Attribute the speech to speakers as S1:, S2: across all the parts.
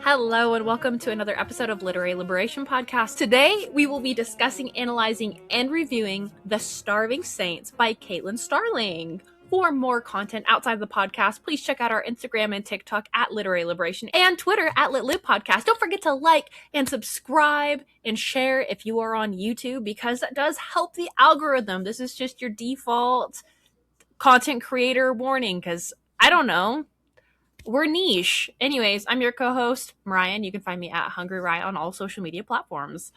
S1: Hello and welcome to another episode of Literary Liberation Podcast. Today we will be discussing, analyzing, and reviewing The Starving Saints by Caitlin Starling. For more content outside the podcast, please check out our Instagram and TikTok at Literary Liberation and Twitter at LitLibPodcast. Don't forget to like and subscribe and share if you are on YouTube, because that does help the algorithm. This is just your default content creator warning, because I don't know. We're niche. Anyways, I'm your co-host, Mariah, and you can find me at Hungry Rye on all social media platforms.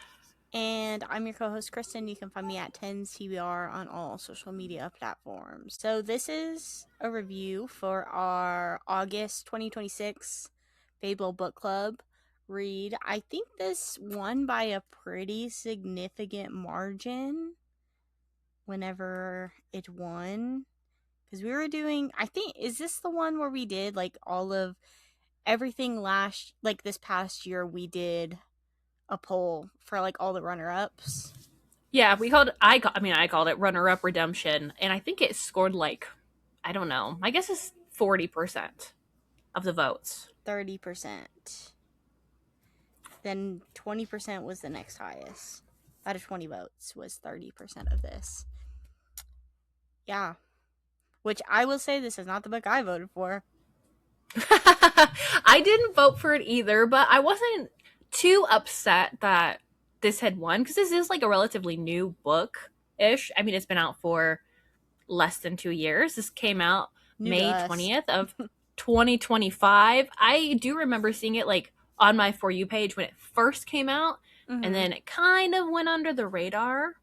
S2: And I'm your co-host, Kristen. You can find me at 10TBR on all social media platforms. So this is a review for our August 2026 Fable Book Club read. I think this won by a pretty significant margin whenever it won. Because we were doing, I think, is this the one where we did like all of everything this past year we did a poll for like all the runner-ups?
S1: Yeah, I called it runner-up redemption, and I think it scored like, I don't know, I guess it's 40% of the votes.
S2: 30%. Then 20% was the next highest. Out of 20 votes was 30% of this. Yeah. Which I will say, this is not the book I voted for.
S1: I didn't vote for it either, but I wasn't too upset that this had won, because this is like a relatively new book-ish. I mean, it's been out for less than 2 years. This came out May 20th of 2025. I do remember seeing it like on my For You page when it first came out, and then it kind of went under the radar,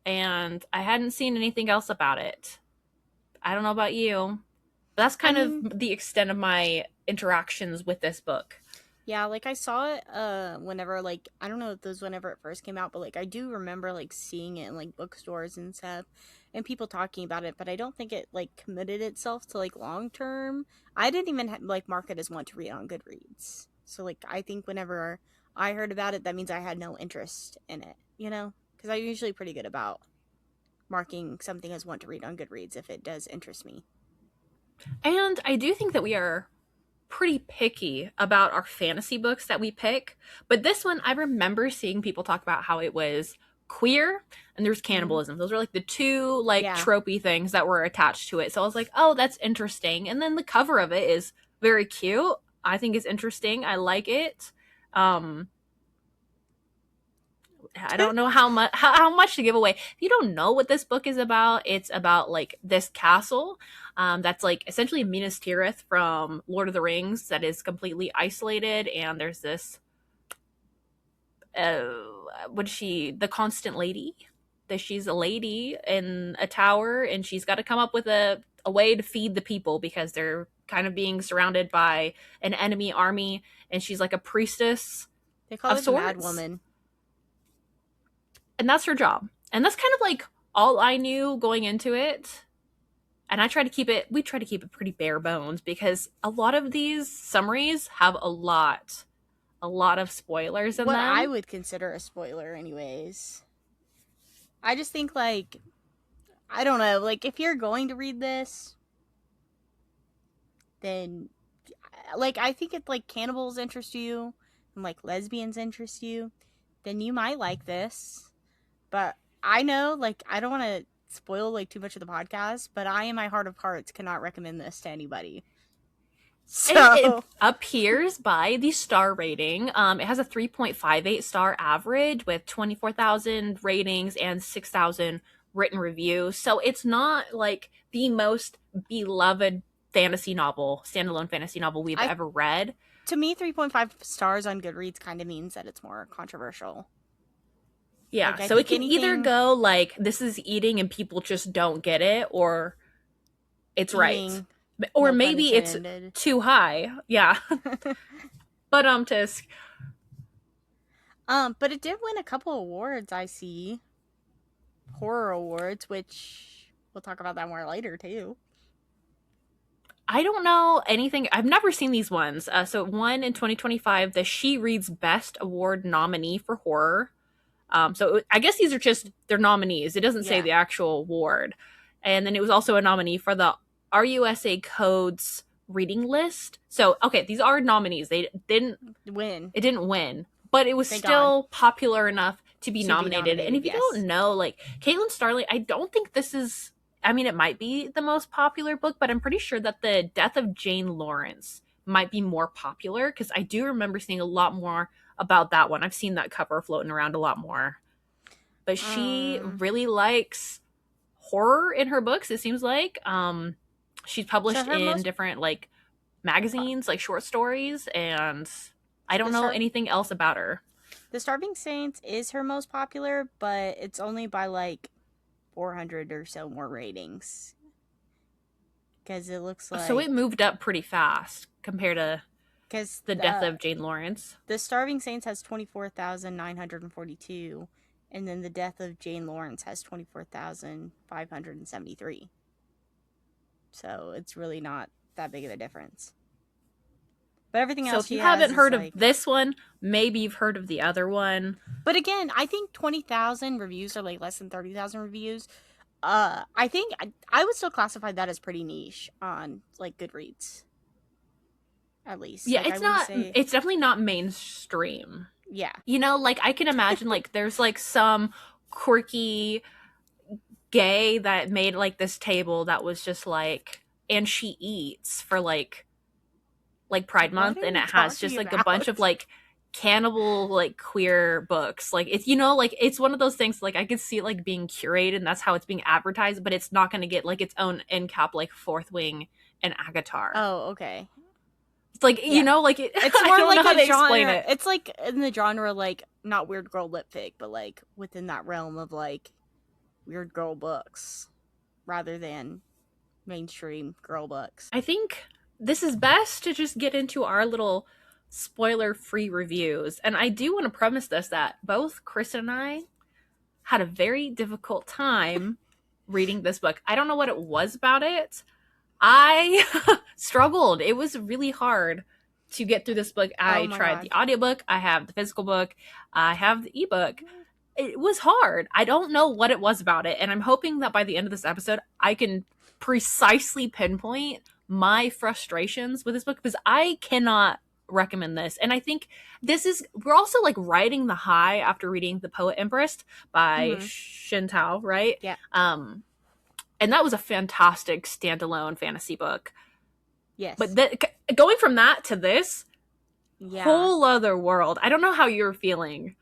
S1: and I hadn't seen anything else about it. I don't know about you, but that's kind of the extent of my interactions with this book.
S2: Yeah, like I saw it whenever, like, I don't know if this was whenever it first came out, but like I do remember like seeing it in like bookstores and stuff and people talking about it, but I don't think it like committed itself to like long term. I didn't even like mark it as one to read on Goodreads. So like I think whenever I heard about it, that means I had no interest in it, you know? Because I'm usually pretty good about marking something as one to read on Goodreads if it does interest me.
S1: And I do think that we are pretty picky about our fantasy books that we pick, but this one, I remember seeing people talk about how it was queer and there's cannibalism. Those are like the two like tropey things that were attached to it. So I was like, oh, that's interesting. And then the cover of it is very cute. I think it's interesting. I like it. I don't know how much to give away. If you don't know what this book is about, it's about like this castle that's like essentially Minas Tirith from Lord of the Rings that is completely isolated, and there's this the Constant Lady, that she's a lady in a tower, and she's got to come up with a way to feed the people because they're kind of being surrounded by an enemy army, and she's like a priestess.
S2: They call it the Mad Woman.
S1: And that's her job. And that's kind of like all I knew going into it. And we try to keep it pretty bare bones, because a lot of these summaries have a lot of spoilers in them.
S2: What I would consider a spoiler anyways. I just think like, I don't know, like if you're going to read this, then like I think if like cannibals interest you and like lesbians interest you, then you might like this. But I know, like, I don't want to spoil, like, too much of the podcast, but I, in my heart of hearts, cannot recommend this to anybody.
S1: So it appears by the star rating. It has a 3.58 star average with 24,000 ratings and 6,000 written reviews. So it's not, like, the most beloved standalone fantasy novel we've ever read.
S2: To me, 3.5 stars on Goodreads kind of means that it's more controversial.
S1: Yeah, like, so it can either go like, this is eating and people just don't get it, or it's right. Or maybe it's too high. Yeah. But tisk.
S2: But it did win a couple awards, I see. Horror awards, which we'll talk about that more later, too.
S1: I don't know anything. I've never seen these ones. So it won in 2025 the She Reads Best Award nominee for horror. So I guess these are just their nominees. It doesn't say the actual award. And then it was also a nominee for the RUSA Codes reading list. So, okay, these are nominees. They didn't
S2: Win.
S1: It didn't win, but it was
S2: Thank
S1: still popular enough to be
S2: To be
S1: nominated. And if you
S2: yes.
S1: don't know, like, Caitlin Starling, I don't think this is, I mean, it might be the most popular book, but I'm pretty sure that The Death of Jane Lawrence might be more popular, because I do remember seeing a lot more about that one. I've seen that cover floating around a lot more. But she really likes horror in her books, it seems like. She's published in different, like, magazines, like short stories, and I don't know anything else about her.
S2: The Starving Saints is her most popular, but it's only by like 400 or so more ratings. Because it looks like...
S1: So it moved up pretty fast compared to The Death of Jane Lawrence.
S2: The Starving Saints has 24,942, and then The Death of Jane Lawrence has 24,573. So it's really not that big of a difference. But everything else,
S1: so if you haven't heard of this one, maybe you've heard of the other one.
S2: But again, I think 20,000 reviews are like less than 30,000 reviews. I think I would still classify that as pretty niche on like Goodreads, at least.
S1: Yeah, like, it's definitely not mainstream.
S2: Yeah,
S1: you know, like, I can imagine like there's like some quirky gay that made like this table that was just like, and she eats for like Pride Month, and it has just like a bunch of like cannibal, like, queer books. Like, it's, you know, like, it's one of those things, like, I could see it like being curated, and that's how it's being advertised, but it's not going to get like its own end cap like Fourth Wing and Agatar.
S2: Oh, okay.
S1: It's like, you know, like,
S2: it's more like a genre. It's like in the genre, like, not weird girl lip fic, but like within that realm of like weird girl books rather than mainstream girl books.
S1: I think this is best to just get into our little spoiler-free reviews. And I do want to premise this, that both Kristen and I had a very difficult time reading this book. I don't know what it was about it. I struggled. It was really hard to get through this book. I tried the audiobook. I have the physical book. I have the ebook. It was hard. I don't know what it was about it. And I'm hoping that by the end of this episode, I can precisely pinpoint my frustrations with this book, because I cannot recommend this. And I think we're also like riding the high after reading The Poet Empress by Shintao, right?
S2: Yeah.
S1: And that was a fantastic standalone fantasy book.
S2: Yes.
S1: But going from that to this, whole other world. I don't know how you're feeling.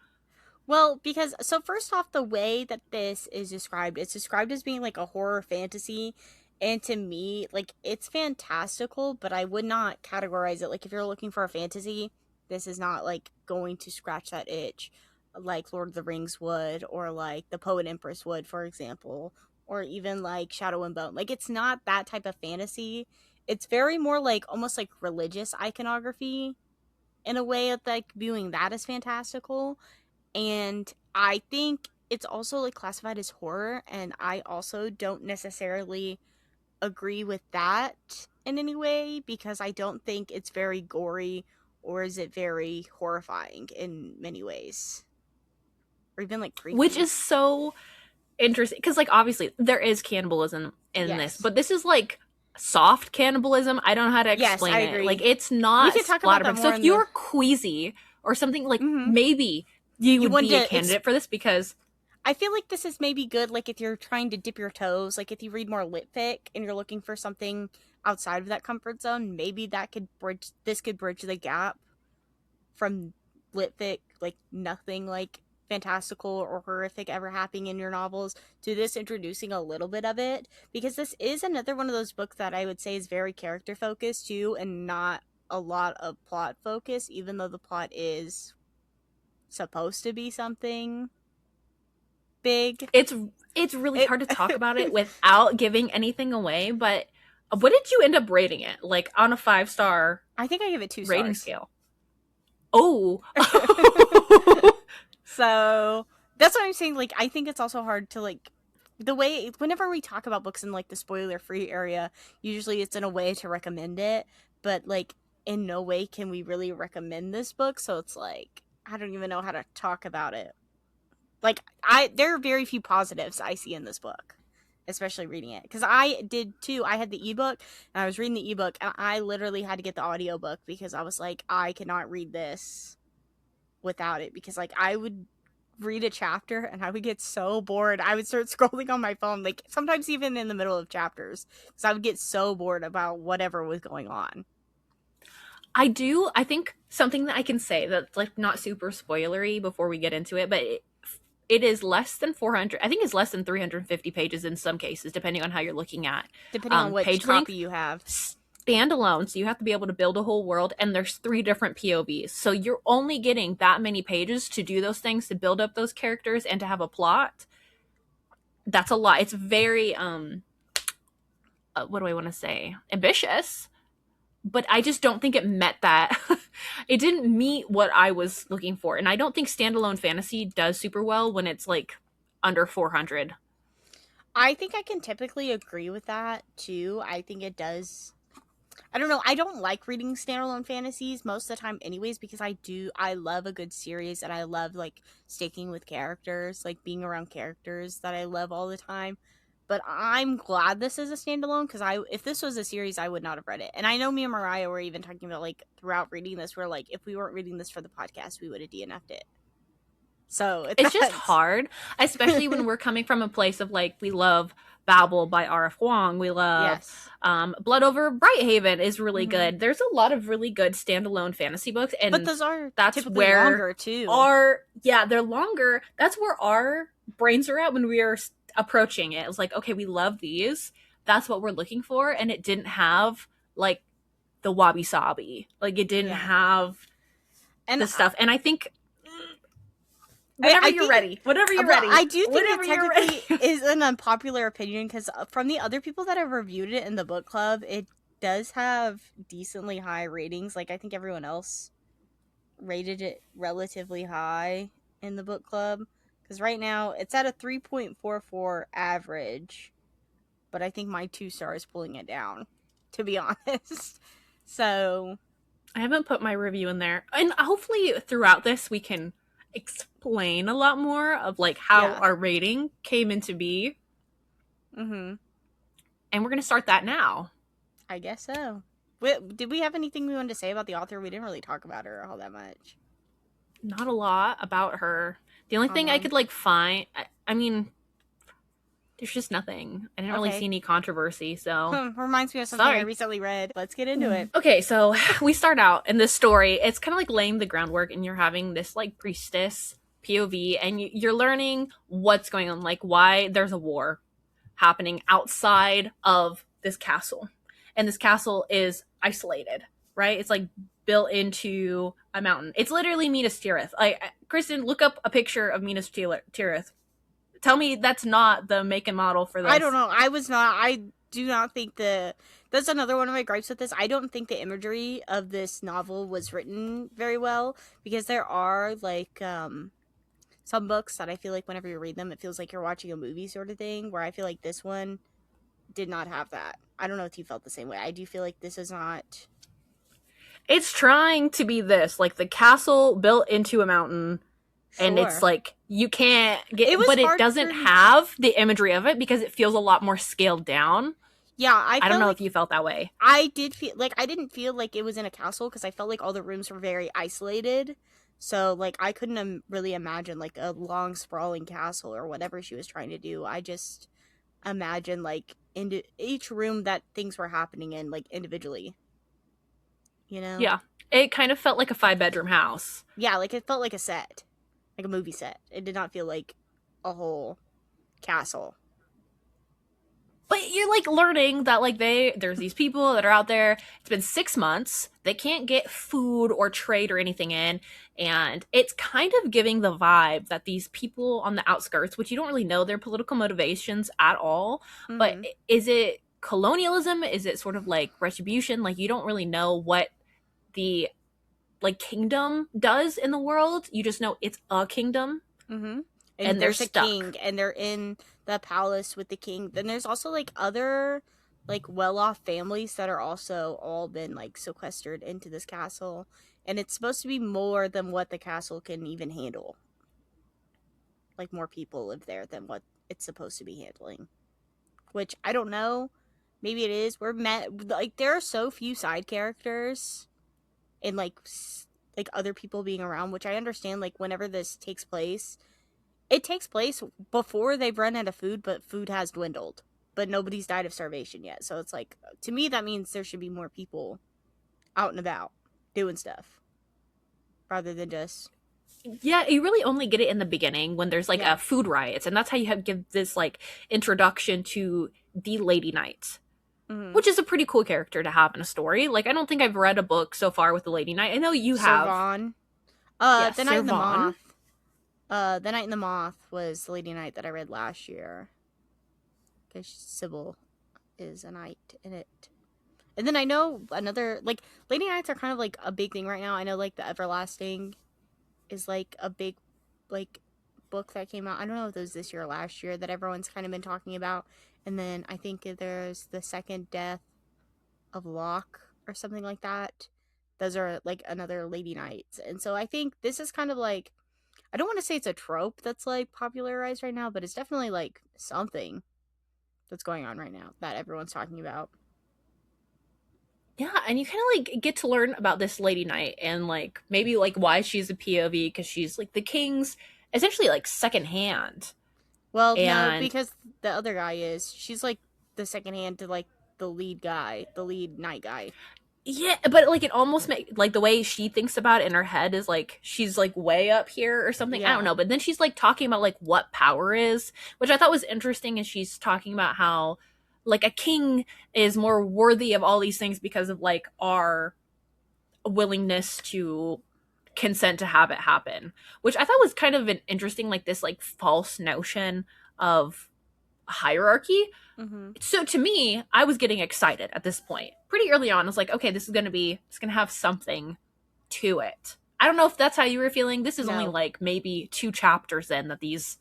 S2: Well, because, so first off, the way that this is described, it's described as being like a horror fantasy. And to me, like, it's fantastical, but I would not categorize it. Like, if you're looking for a fantasy, this is not, like, going to scratch that itch like Lord of the Rings would, or, like, The Poet Empress would, for example, or even, like, Shadow and Bone. Like, it's not that type of fantasy. It's very more, like, almost, like, religious iconography in a way of, like, viewing that as fantastical. And I think it's also, like, classified as horror, and I also don't necessarily agree with that in any way, because I don't think it's very gory, or is it very horrifying in many ways, or even like creepy.
S1: Which is so interesting, because like obviously there is cannibalism in this, but this is like soft cannibalism. I don't know how to explain it. Like, it's not splatterbook. So if you're queasy or something, like, maybe you would be a candidate for this, because
S2: I feel like this is maybe good, like, if you're trying to dip your toes, like, if you read more lit fic and you're looking for something outside of that comfort zone, maybe this could bridge the gap from lit fic, like, nothing, like, fantastical or horrific ever happening in your novels, to this introducing a little bit of it, because this is another one of those books that I would say is very character focused, too, and not a lot of plot focus, even though the plot is supposed to be something big.
S1: It's really hard to talk about it without giving anything away, but what did you end up rating it? Like, on a 5-star
S2: I think I give it 2
S1: rating
S2: stars.
S1: scale. Oh.
S2: So that's what I'm saying. Like, I think it's also hard to, like, the way, whenever we talk about books in like the spoiler free area, usually it's in a way to recommend it, but like in no way can we really recommend this book. So it's like, I don't even know how to talk about it. Like, there are very few positives I see in this book. especially reading it, because I did too. I had the ebook and I was reading the ebook, and I literally had to get the audiobook because I was like, I cannot read this without it, because like I would read a chapter and I would get so bored. I would start scrolling on my phone, like sometimes even in the middle of chapters, because I would get so bored about whatever was going on.
S1: I think something that I can say that's like not super spoilery before we get into it, but it is less than 400. I think it's less than 350 pages in some cases, depending on how you're looking at
S2: Depending on which
S1: page
S2: copy
S1: length.
S2: you have.
S1: Standalone, so you have to be able to build a whole world, and there's 3 different POVs. So you're only getting that many pages to do those things, to build up those characters and to have a plot. That's a lot. It's very what do I want to say? Ambitious. But I just don't think it met that. It didn't meet what I was looking for. And I don't think standalone fantasy does super well when it's like under 400.
S2: I think I can typically agree with that too. I think it does. I don't know. I don't like reading standalone fantasies most of the time anyways, because I love a good series, and I love like sticking with characters, like being around characters that I love all the time. But I'm glad this is a standalone, because if this was a series, I would not have read it. And I know me and Mariah were even talking about, like, throughout reading this, we're like, if we weren't reading this for the podcast, we would have DNF'd it. So
S1: it's just hard, especially when we're coming from a place of like, we love Babel by R.F. Wong. We love Blood Over Brighthaven is really good. There's a lot of really good standalone fantasy books, and
S2: but those are
S1: that's where
S2: longer too.
S1: They're longer. That's where our brains are at when we are approaching it. It was like, okay, we love these. That's what we're looking for, and it didn't have like the wabi sabi. Like it didn't have the stuff. And I think whenever you're ready.
S2: I do think it technically is an unpopular opinion, because from the other people that have reviewed it in the book club, it does have decently high ratings. Like I think everyone else rated it relatively high in the book club, because right now it's at a 3.44 average, but I think my 2-star is pulling it down, to be honest. So
S1: I haven't put my review in there, and hopefully throughout this we can explain a lot more of like how our rating came into be. And we're gonna start that now.
S2: I guess so. Did we have anything we wanted to say about the author? We didn't really talk about her all that much.
S1: Not a lot about her. The only thing I could like find, I mean, there's just nothing. I didn't really see any controversy, so
S2: reminds me of something I recently read. Let's get into it.
S1: Okay, so we start out in this story. It's kind of like laying the groundwork, and you're having this like priestess POV, and you're learning what's going on, like why there's a war happening outside of this castle, and this castle is isolated, right? It's like built into a mountain. It's literally Minas Tirith. Like, Kristen, look up a picture of Minas Tirith. Tell me that's not the make and model for this.
S2: I don't know. I do not think that's another one of my gripes with this. I don't think the imagery of this novel was written very well, because there are like some books that I feel like whenever you read them, it feels like you're watching a movie sort of thing, where I feel like this one did not have that. I don't know if you felt the same way. I do feel like this is not.
S1: It's trying to be this, like the castle built into a mountain. And it's like, you can't get, but it doesn't have the imagery of it, because it feels a lot more scaled down.
S2: Yeah,
S1: I don't know if you felt that way.
S2: I did feel like I didn't feel like it was in a castle, because I felt like all the rooms were very isolated. So like I couldn't really imagine like a long sprawling castle or whatever she was trying to do. I just imagined like into each room that things were happening in, like individually. You know?
S1: Yeah, it kind of felt like a 5-bedroom house.
S2: Yeah, like it felt like a set. Like a movie set. It did not feel like a whole castle.
S1: But you're like learning that like there's these people that are out there. It's been 6 months. They can't get food or trade or anything in, and it's kind of giving the vibe that these people on the outskirts, which you don't really know their political motivations at all, but is it colonialism? Is it sort of like retribution? Like you don't really know what the like kingdom does in the world. You just know it's a kingdom. And
S2: there's a king, and they're in the palace with the king. Then there's also like other like well-off families that are also all been like sequestered into this castle, and it's supposed to be more than what the castle can even handle. Like more people live there than what it's supposed to be handling. which I don't know. Maybe it is. We're met like there are so few side characters and like other people being around, which I understand. Like whenever this takes place, it takes place before they've run out of food, but food has dwindled, but nobody's died of starvation yet. So it's like, to me, that means there should be more people out and about doing stuff rather than just
S1: Yeah, you really only get it in the beginning when there's like
S2: yeah.
S1: a food riots, and that's how you have give this like introduction to the Lady Knight,
S2: Mm-hmm.
S1: which is a pretty cool character to have in a story. Like, I don't think I've read a book so far with the Lady Knight. I know you have.
S2: Servan.
S1: Yes,
S2: The Night
S1: Sir
S2: in the
S1: Vaughn.
S2: Moth. The Night in the Moth was the Lady Knight that I read last year. Because Sybil is a knight in it. And then I know another, like, Lady Knights are kind of like a big thing right now. I know, like, the Everlasting is like a big, like, book that came out. I don't know if it was this year or last year that everyone's kind of been talking about. And then I think there's the Second Death of Locke or something like that. Those are like another Lady Knights. And so I think this is kind of like, I don't want to say it's a trope that's like popularized right now, but it's definitely like something that's going on right now that everyone's talking about.
S1: Yeah, and you kind of like get to learn about this Lady Knight and like maybe like why she's a POV, because she's like the king's essentially like second hand.
S2: Well, no,
S1: And
S2: because the other guy is, she's like the second hand to like the lead guy, the lead knight guy.
S1: yeah, but like it almost make like the way she thinks about it in her head is like she's like way up here or something. I don't
S2: Yeah.
S1: know. But then she's like talking about like what power is, which I thought was interesting. And she's talking about how like a king is more worthy of all these things because of like our willingness to consent to have it happen, which I thought was kind of an interesting, like this like false notion of hierarchy.
S2: Mm-hmm.
S1: So to me, I was getting excited at this point. Pretty early on, I was like, okay, it's gonna have something to it. I don't know if that's how you were feeling. This is only
S2: No,
S1: like maybe 2 chapters in that these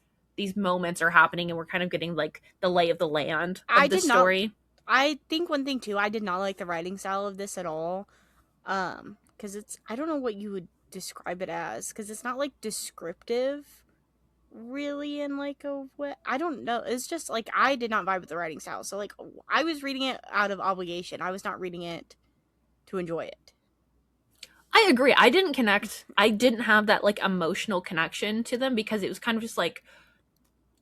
S1: moments are happening, and we're kind of getting like the lay of the land
S2: I
S1: of the
S2: did not.
S1: story.
S2: I think one thing too, I did not like the writing style of this at all. Because it's, I don't know what you would describe it as, because it's not like descriptive really in like a way. I don't know. It's just like I did not vibe with the writing style. So like I was reading it out of obligation. I was not reading it to enjoy it.
S1: I agree. I didn't connect. I didn't have that like emotional connection to them because it was kind of just like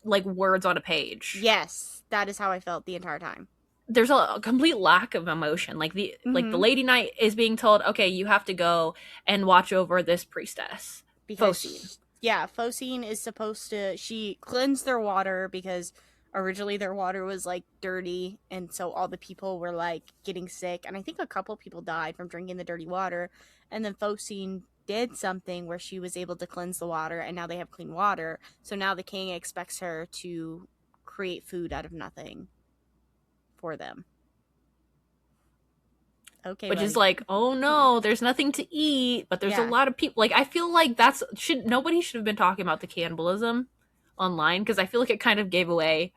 S1: words on a page.
S2: Yes, that is how I felt the entire time.
S1: There's a complete lack of emotion. Like the
S2: Mm-hmm.
S1: Lady Knight is being told, okay, you have to go and watch over this priestess, Focine.
S2: Because yeah, Focine is supposed to, she cleansed their water because originally their water was like dirty, and so all the people were like getting sick, and I think a couple people died from drinking the dirty water. And then Focine did something where she was able to cleanse the water, and now they have clean water. So now the king expects her to create food out of nothing for them. Okay,
S1: Which
S2: buddy.
S1: is like, oh no, there's nothing to eat, but there's a
S2: Yeah.
S1: lot of people. Like, I feel like nobody should have been talking about the cannibalism online, because I feel like it kind of gave away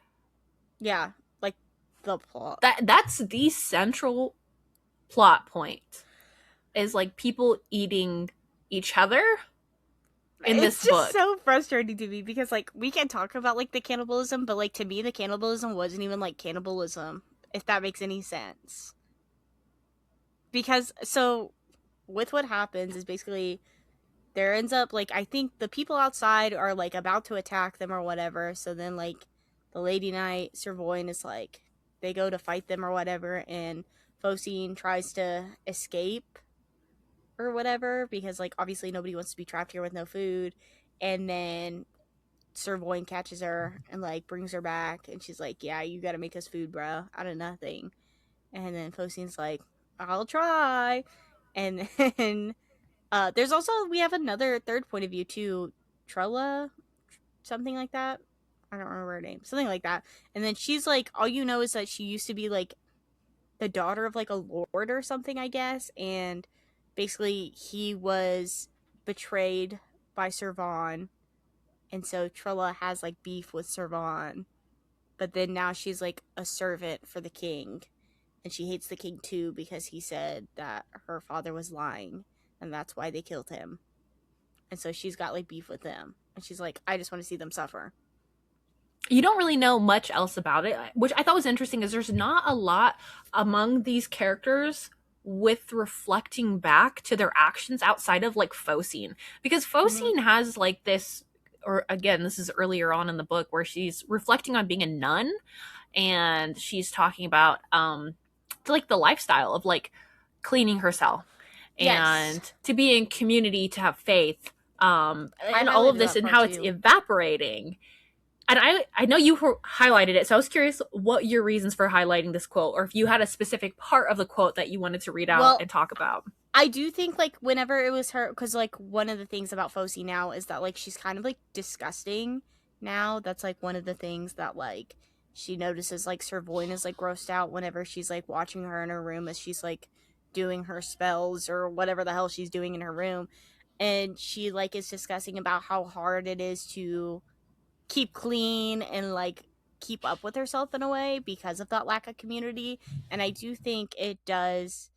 S2: Yeah, like the plot.
S1: that's the central plot point, is like people eating each other in
S2: It's
S1: this
S2: just
S1: book.
S2: so frustrating to me because like we can talk about like the cannibalism, but like to me the cannibalism wasn't even like cannibalism, if that makes any sense. Because so with what happens is basically there ends up like, I think the people outside are like about to attack them or whatever, so then like the Lady Knight Servoin is like, they go to fight them or whatever, and Focine tries to escape or whatever because like obviously nobody wants to be trapped here with no food. And then Servoin catches her and like brings her back, and she's like, yeah, you gotta make us food, bro, out of nothing. And then Focine's like, I'll try. And then there's also, we have another third point of view too, Trella, something like that. I don't remember her name, something like that. And then she's like, all you know is that she used to be like the daughter of like a lord or something, I guess. And basically he was betrayed by Servan, and so Trella has like beef with Servan. But then now she's like a servant for the king, and she hates the king too because he said that her father was lying, and that's why they killed him. And so she's got like beef with them, and she's like, I just want to see them suffer.
S1: You don't really know much else about it, which I thought was interesting. Is there's not a lot among these characters with reflecting back to their actions outside of like Focine, because
S2: Mm-hmm.
S1: Focine has like this, or again, this is earlier on in the book where she's reflecting on being a nun, and she's talking about like the lifestyle of like cleaning herself
S2: Yes,
S1: and to be in community, to have faith,
S2: I
S1: and all of
S2: highlighted
S1: this
S2: that
S1: and
S2: part
S1: how it's
S2: too.
S1: evaporating. And I know you highlighted it, so I was curious what your reasons for highlighting this quote, or if you had a specific part of the quote that you wanted to read out
S2: Well,
S1: and talk about.
S2: I do think like whenever it was her, because like one of the things about Foci now is that like she's kind of like disgusting now. That's like one of the things that like she notices like Sir Voin is like grossed out whenever she's like watching her in her room as she's like doing her spells or whatever the hell she's doing in her room, and she like is discussing about how hard it is to keep clean and like keep up with herself in a way because of that lack of community. And I do think it is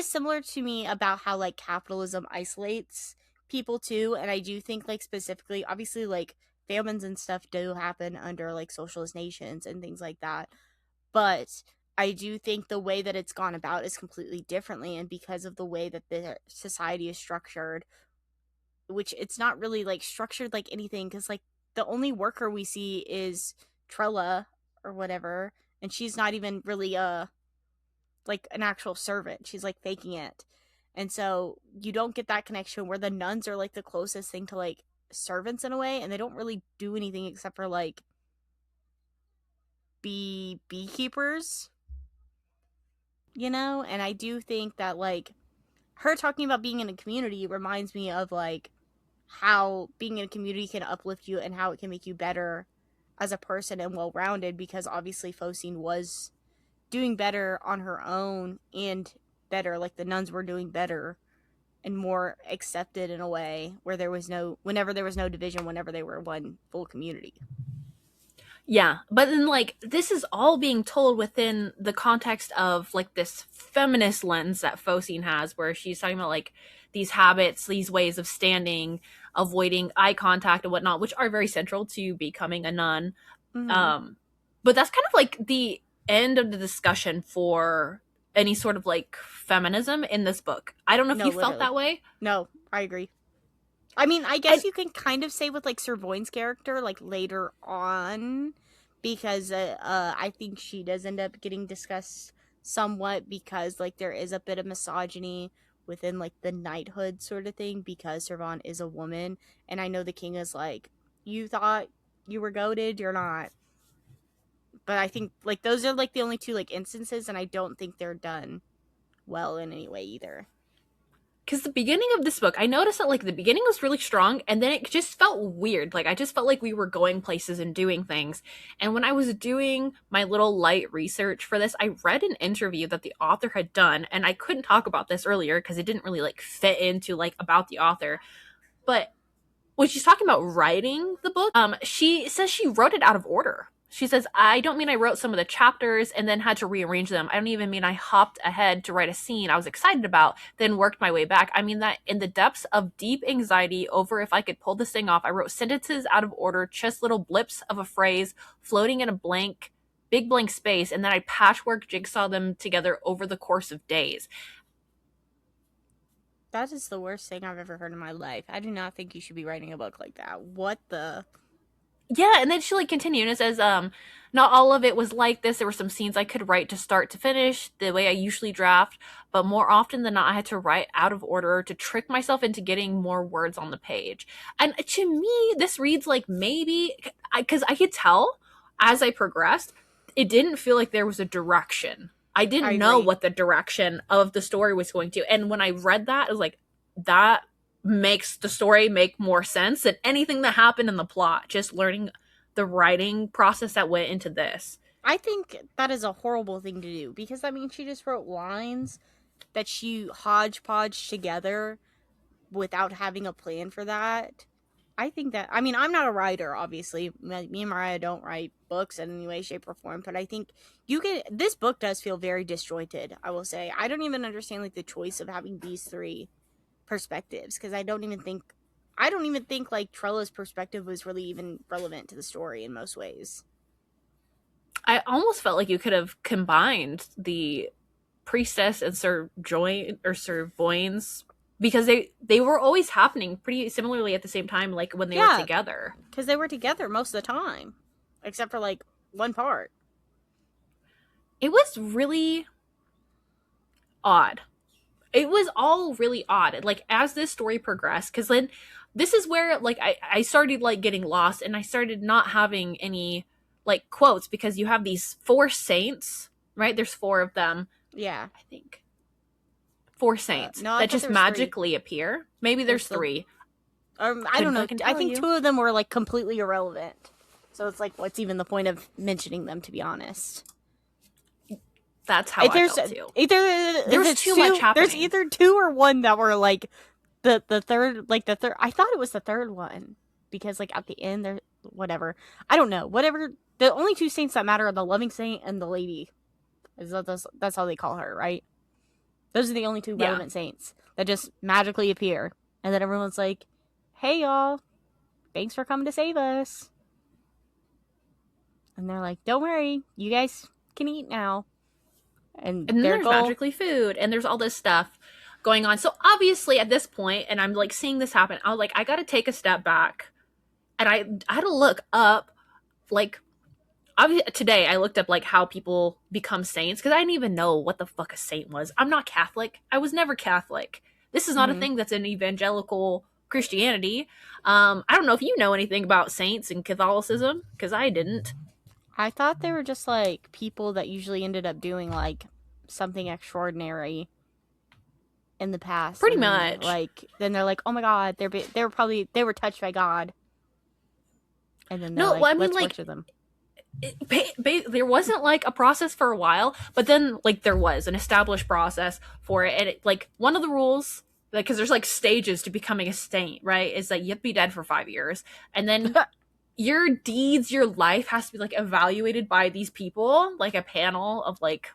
S2: similar to me about how like capitalism isolates people too. And I do think like specifically obviously like famines and stuff do happen under like socialist nations and things like that, but I do think the way that it's gone about is completely differently, and because of the way that the society is structured, which it's not really like structured like anything, because like the only worker we see is Trella or whatever, and she's not even really like an actual servant. She's like faking it. And so you don't get that connection where the nuns are like the closest thing to like servants in a way, and they don't really do anything except for like be beekeepers, you know? And I do think that like her talking about being in a community reminds me of like how being in a community can uplift you and how it can make you better as a person and well rounded, because obviously Focine was doing better on her own and better, like the nuns were doing better and more accepted in a way where there was no whenever there was no division, whenever they were one full community.
S1: Yeah, but then like this is all being told within the context of like this feminist lens that Focine has, where she's talking about like these habits, these ways of standing, avoiding eye contact and whatnot, which are very central to becoming a nun.
S2: Mm-hmm.
S1: Um, but that's kind of like the end of the discussion for any sort of like feminism in this book. I don't know if
S2: No,
S1: you felt
S2: literally.
S1: that way.
S2: No, I agree. I mean, I
S1: And
S2: guess you can kind of say with like Sir Voin's character, like later on, because I think she does end up getting discussed somewhat because like there is a bit of misogyny within like the knighthood sort of thing because Servan is a woman, and I know the king is like, you thought you were goaded, you're not. But I think like those are like the only two like instances, and I don't think they're done well in any way either.
S1: because the beginning of this book, I noticed that like the beginning was really strong, and then it just felt weird. Like I just felt like we were going places and doing things. And when I was doing my little light research for this, I read an interview that the author had done, and I couldn't talk about this earlier because it didn't really like fit into like about the author. But when she's talking about writing the book, she says she wrote it out of order. She says, I don't mean I wrote some of the chapters and then had to rearrange them. I don't even mean I hopped ahead to write a scene I was excited about, then worked my way back. I mean that in the depths of deep anxiety over if I could pull this thing off, I wrote sentences out of order, just little blips of a phrase floating in a big blank space, and then I patchwork jigsaw them together over the course of days.
S2: That is the worst thing I've ever heard in my life. I do not think you should be writing a book like that. What the?
S1: Yeah, and then she like continued and it says, not all of it was like this. There were some scenes I could write to start to finish, the way I usually draft, but more often than not, I had to write out of order to trick myself into getting more words on the page. And to me, this reads like maybe because I could tell as I progressed, it didn't feel like there was a direction. I
S2: I
S1: didn't know
S2: agree.
S1: what the direction of the story was going to. And when I read that, I was like, that makes the story make more sense than anything that happened in the plot. Just learning the writing process that went into this.
S2: I think that is a horrible thing to do because I mean, she just wrote lines that she hodgepodge together without having a plan for that. I think that, I mean, I'm not a writer, obviously. Me and Mariah don't write books in any way, shape, or form, but I think this book does feel very disjointed, I will say. I don't even understand, like, the choice of having these three perspectives because I don't even think I don't even think like Trella's perspective was really even relevant to the story in most ways.
S1: I almost felt like you could have combined the priestess and Sir Joy or Sir Boyne's, because they were always happening pretty similarly at the same time, like when they were together.
S2: Because they were together most of the time, except for like one part.
S1: It was really odd. It was all really odd. Like as this story progressed, because then this is where like I started like getting lost, and I started not having any like quotes, because you have these 4 saints, right? There's 4 of them.
S2: Yeah.
S1: I think 4 saints
S2: no,
S1: that just magically appear. Maybe there's 3.
S2: I don't know. I think 2 of them were like completely irrelevant. So it's like, what's even the point of mentioning them, to be honest?
S1: That's how I felt too.
S2: There's
S1: too much happening.
S2: There's either 2 or 1 that were like the third. I thought it was the third one, because like at the end there, whatever. I don't know. Whatever. The only 2 saints that matter are the loving saint and the lady. That's how they call her, right? Those are the only 2 relevant saints that just magically appear, and then everyone's like, "Hey y'all, thanks for coming to save us." And they're like, "Don't worry, you guys can eat now." And
S1: then there's magically food, and there's all this stuff going on. So obviously at this point, and I'm like seeing this happen, I was like, I gotta take a step back, and I had to look up, like, today I looked up like how people become saints, because I didn't even know what the fuck a saint was. I'm not Catholic. I was never Catholic. This is not a thing that's in evangelical Christianity. I don't know if you know anything about saints and Catholicism, because I didn't.
S2: I thought they were just like people that usually ended up doing like something extraordinary in the past.
S1: Pretty much.
S2: Like then they're like, "Oh my God, they were touched by God." And then let's worship them.
S1: There wasn't like a process for a while, but then like there was an established process for it, and like one of the rules, like, because there's like stages to becoming a saint, right, is that you have to be dead for 5 years, and then your deeds, your life has to be like evaluated by these people, like a panel of like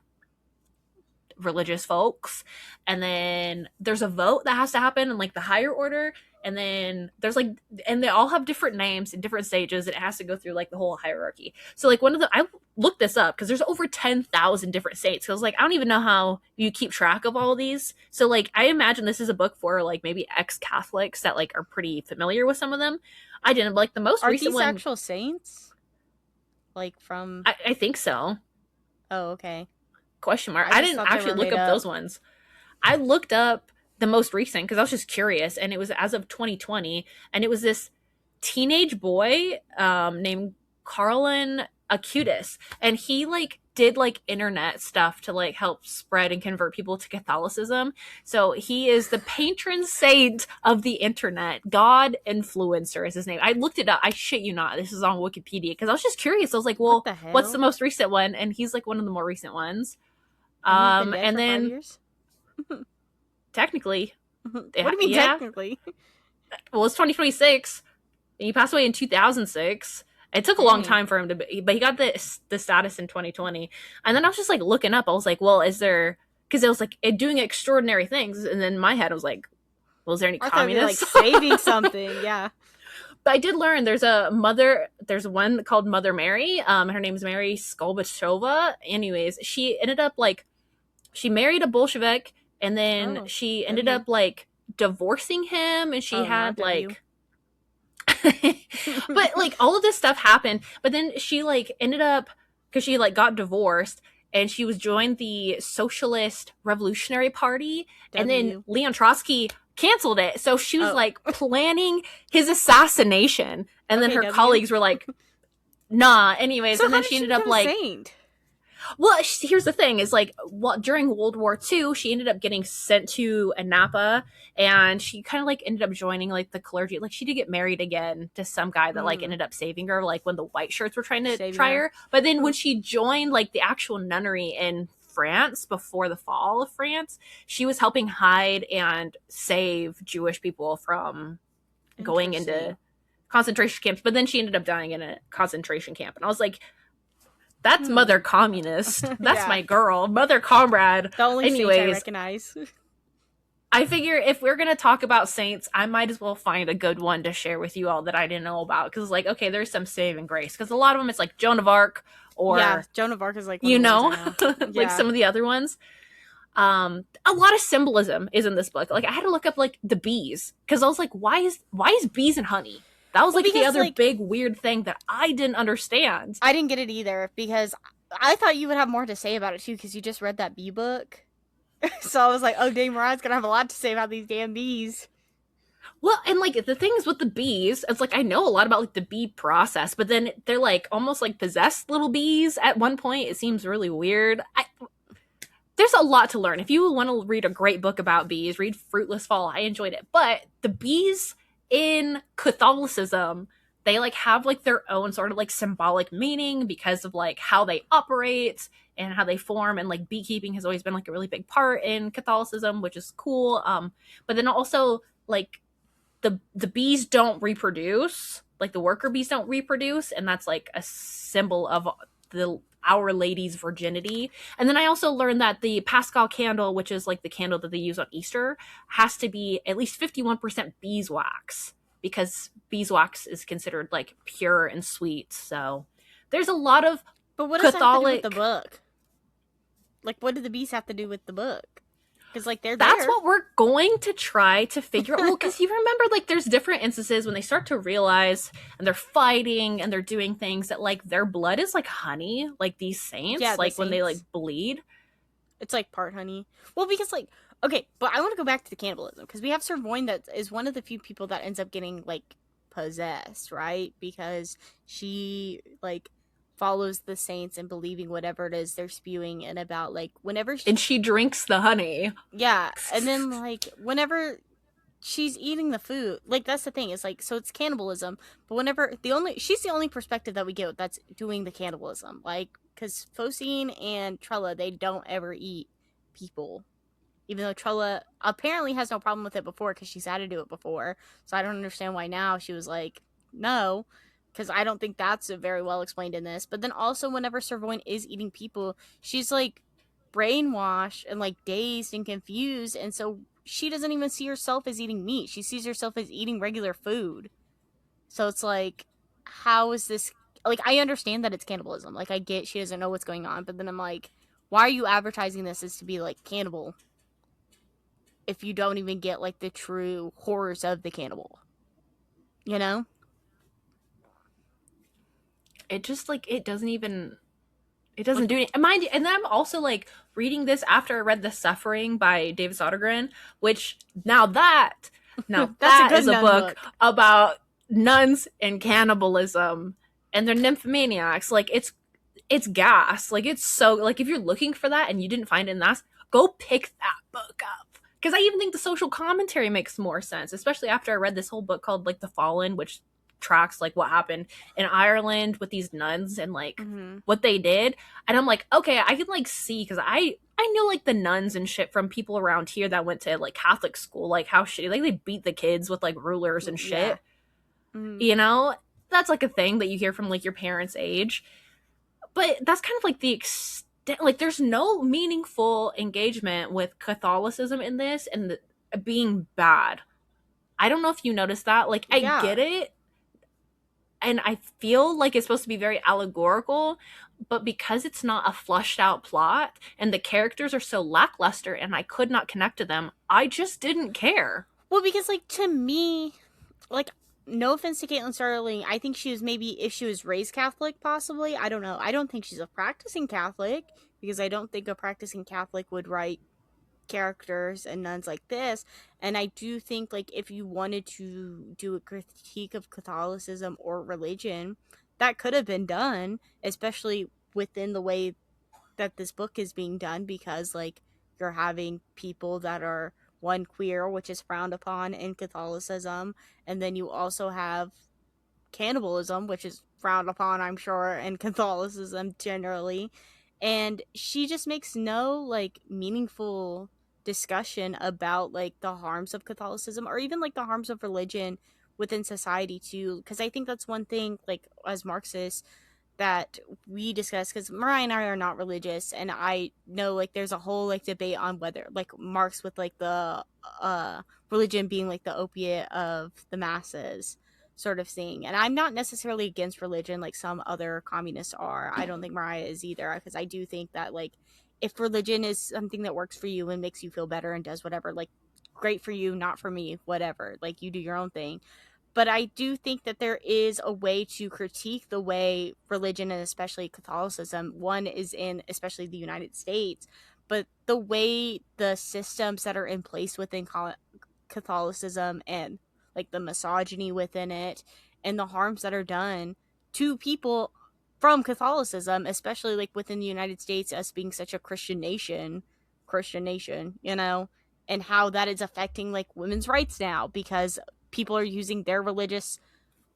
S1: religious folks, and then there's a vote that has to happen in like the higher order, and then there's like, and they all have different names in different stages, and it has to go through like the whole hierarchy. So like I looked this up because there's over 10,000 different saints, because like I don't even know how you keep track of all of these. So like I imagine this is a book for like maybe ex-Catholics that like are pretty familiar with some of them. I didn't like the most recent one.
S2: Are these actual saints? Like from
S1: I think so.
S2: Oh, okay.
S1: Question mark. I didn't actually look up those ones. I looked up the most recent because I was just curious, and it was as of 2020, and it was this teenage boy named Carlin Acutis, and he like did like internet stuff to like help spread and convert people to Catholicism. So he is the patron saint of the internet. God influencer is his name. I looked it up. I shit you not. This is on Wikipedia because I was just curious. I was like, well, what's the most recent one? And he's like one of the more recent ones. And then
S2: 5 years?
S1: Technically.
S2: What do you mean technically?
S1: Well, it's 2026. He passed away in 2006. It took a long time for him to be, but he got the status in 2020. And then I was just like looking up. I was like, well, is there, because it was like doing extraordinary things. And then in my head, I was like, well, is there any communists?
S2: Like saving something, yeah.
S1: But I did learn there's one called Mother Mary. Her name's Mary Skolbachova. Anyways, she ended up like, she married a Bolshevik, and then she ended up like divorcing him, and she had like, but like all of this stuff happened, but then she like ended up, because she like got divorced, and she was joined the Socialist Revolutionary Party, and then Leon Trotsky canceled it, so she was like planning his assassination, and then her colleagues were like, nah. Anyways, so and then she ended up like
S2: saint?
S1: Well, here's the thing: is like, during World War II, she ended up getting sent to Napa, and she kind of like ended up joining like the clergy. Like, she did get married again to some guy that like ended up saving her, like when the white shirts were trying to try her. But then when she joined like the actual nunnery in France before the fall of France, she was helping hide and save Jewish people from going into concentration camps. But then she ended up dying in a concentration camp, and I was like, that's Mother Communist. That's my girl, Mother Comrade.
S2: The only saint I recognize.
S1: I figure if we're gonna talk about saints, I might as well find a good one to share with you all that I didn't know about. Because like, okay, there's some saving grace. Because a lot of them, it's like Joan of Arc
S2: Yeah,
S1: or
S2: Joan of Arc is like one
S1: you
S2: of the ones I
S1: know,
S2: know.
S1: like
S2: Yeah.
S1: some of the other ones. A lot of symbolism is in this book. Like I had to look up like the bees because I was like, why is bees and honey? That was
S2: Well,
S1: like the
S2: because
S1: other
S2: like
S1: big weird thing that I didn't understand.
S2: I didn't get it either because I thought you would have more to say about it too because you just read that bee book. So I was like, oh dang, Mariah's gonna have a lot to say about these damn bees.
S1: Well, and like the things with the bees, it's like I know a lot about like the bee process, but then they're like almost like possessed little bees at one point. It seems really weird. There's a lot to learn. If you want to read a great book about bees, read Fruitless Fall. I enjoyed it. But the bees in Catholicism, they like have like their own sort of like symbolic meaning because of like how they operate and how they form, and like beekeeping has always been like a really big part in Catholicism, which is cool. But then also like the bees don't reproduce, like the worker bees don't reproduce, and that's like a symbol of the Our Lady's virginity. And then I also learned that the Pascal candle, which is like the candle that they use on Easter, has to be at least 51% beeswax because beeswax is considered like pure and sweet. So there's a lot of
S2: But what does that have to do with
S1: Catholic.
S2: the book? Like, what did the bees have to do with the book? Because like they're
S1: That's
S2: there.
S1: what we're going to try to figure out. Well, because you remember, like, there's different instances when they start to realize and they're fighting and they're doing things that, like, their blood is like honey, like these
S2: Yeah,
S1: saints,
S2: the
S1: like when they like
S2: saints.
S1: bleed.
S2: It's like part honey. Well, because like okay, but I want to go back to the cannibalism because we have Sir Voin that is one of the few people that ends up getting like possessed, right? Because she like follows the saints and believing whatever it is they're spewing and about like whenever
S1: And she drinks the honey.
S2: yeah, and then like whenever she's eating the food, like that's the thing, it's like so it's cannibalism, but whenever she's the only perspective that we get that's doing the cannibalism, like because Focine and Trella they don't ever eat people, even though Trella apparently has no problem with it before because she's had to do it before, so I don't understand why now she was like no, because I don't think that's very well explained in this. But then also whenever Servoin is eating people, she's like brainwashed and like dazed and confused, and so she doesn't even see herself as eating meat. She sees herself as eating regular food. So it's like, how is this? Like, I understand that it's cannibalism. Like, I get she doesn't know what's going on, but then I'm like, why are you advertising this as to be like cannibal if you don't even get like the true horrors of the cannibal? You know?
S1: It just like it doesn't even it doesn't
S2: Like,
S1: do any mind you, and then I'm also like reading this after I read The Suffering by David Sodergren, which now
S2: that's a
S1: that
S2: good
S1: is a
S2: nun
S1: book
S2: book.
S1: about nuns and cannibalism and they're nymphomaniacs. Like it's gas. Like it's so like if you're looking for that and you didn't find it in that, go pick that book up. Because I even think the social commentary makes more sense, especially after I read this whole book called like The Fallen, which tracks like what happened in Ireland with these nuns and like
S2: Mm-hmm.
S1: what they did. And I'm like, okay, I can like see because I knew like the nuns and shit from people around here that went to like Catholic school, like how shitty like they beat the kids with like rulers and
S2: Yeah.
S1: shit.
S2: Mm-hmm.
S1: You know, that's like a thing that you hear from like your parents' age. But that's kind of like the extent. Like, there's no meaningful engagement with Catholicism in this and being bad. I don't know if you noticed that. Like, I
S2: Yeah.
S1: get it, and I feel like it's supposed to be very allegorical, but because it's not a flushed out plot and the characters are so lackluster and I could not connect to them, I just didn't care.
S2: Well, because like to me, like no offense to Caitlin Starling, I think she was maybe if she was raised Catholic, possibly. I don't know. I don't think she's a practicing Catholic because I don't think a practicing Catholic would write characters and nuns like this. And I do think like if you wanted to do a critique of Catholicism or religion, that could have been done, especially within the way that this book is being done because like you're having people that are one queer, which is frowned upon in Catholicism, and then you also have cannibalism, which is frowned upon, I'm sure, in Catholicism generally. And she just makes no like meaningful discussion about like the harms of Catholicism or even like the harms of religion within society too, because I think that's one thing like as Marxists that we discussed, because Mariah and I are not religious, and I know like there's a whole like debate on whether like Marx with like the religion being like the opiate of the masses sort of thing. And I'm not necessarily against religion like some other communists are. I don't think Mariah is either, because I do think that like if religion is something that works for you and makes you feel better and does whatever, like great for you, not for me, whatever, like you do your own thing. But I do think that there is a way to critique the way religion, and especially Catholicism, one is in especially the United States, but the way the systems that are in place within Catholicism, and like the misogyny within it and the harms that are done to people from Catholicism, especially like within the United States, us being such a Christian nation, you know, and how that is affecting like women's rights now, because people are using their religious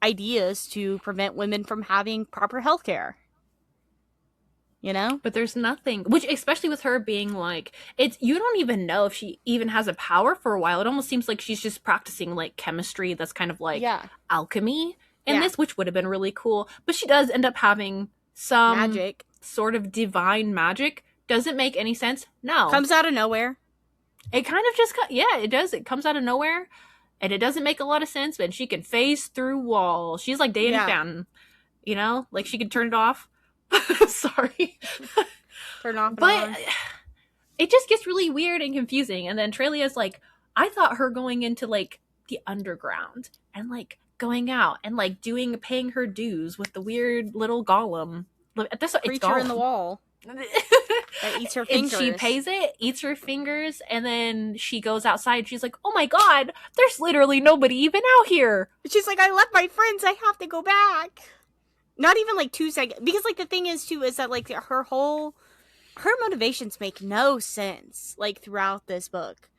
S2: ideas to prevent women from having proper health care. You know?
S1: But there's nothing, which especially with her being like, it's, you don't even know if she even has a power for a while. It almost seems like she's just practicing like chemistry that's kind of like alchemy in this, which would have been really cool. But she does end up having some
S2: magic,
S1: sort of divine magic. Doesn't make any sense. No.
S2: Comes out of nowhere.
S1: It kind of just, yeah, it does. It comes out of nowhere. And it doesn't make a lot of sense, but she can phase through walls. She's like Danny Fountain, you know? Like she can turn it off. Sorry.
S2: Turn off and
S1: but
S2: on.
S1: It just gets really weird and confusing. And then Trelia's like, I thought her going into like the underground and like going out and like paying her dues with the weird little golem. This
S2: creature in the wall. That eats her fingers.
S1: And she pays it, eats her fingers, and then she goes outside. She's like, oh my god, there's literally nobody even out here.
S2: She's like, I left my friends, I have to go back. Not even like 2 seconds. Because like the thing is too, is that like her motivations make no sense like throughout this book.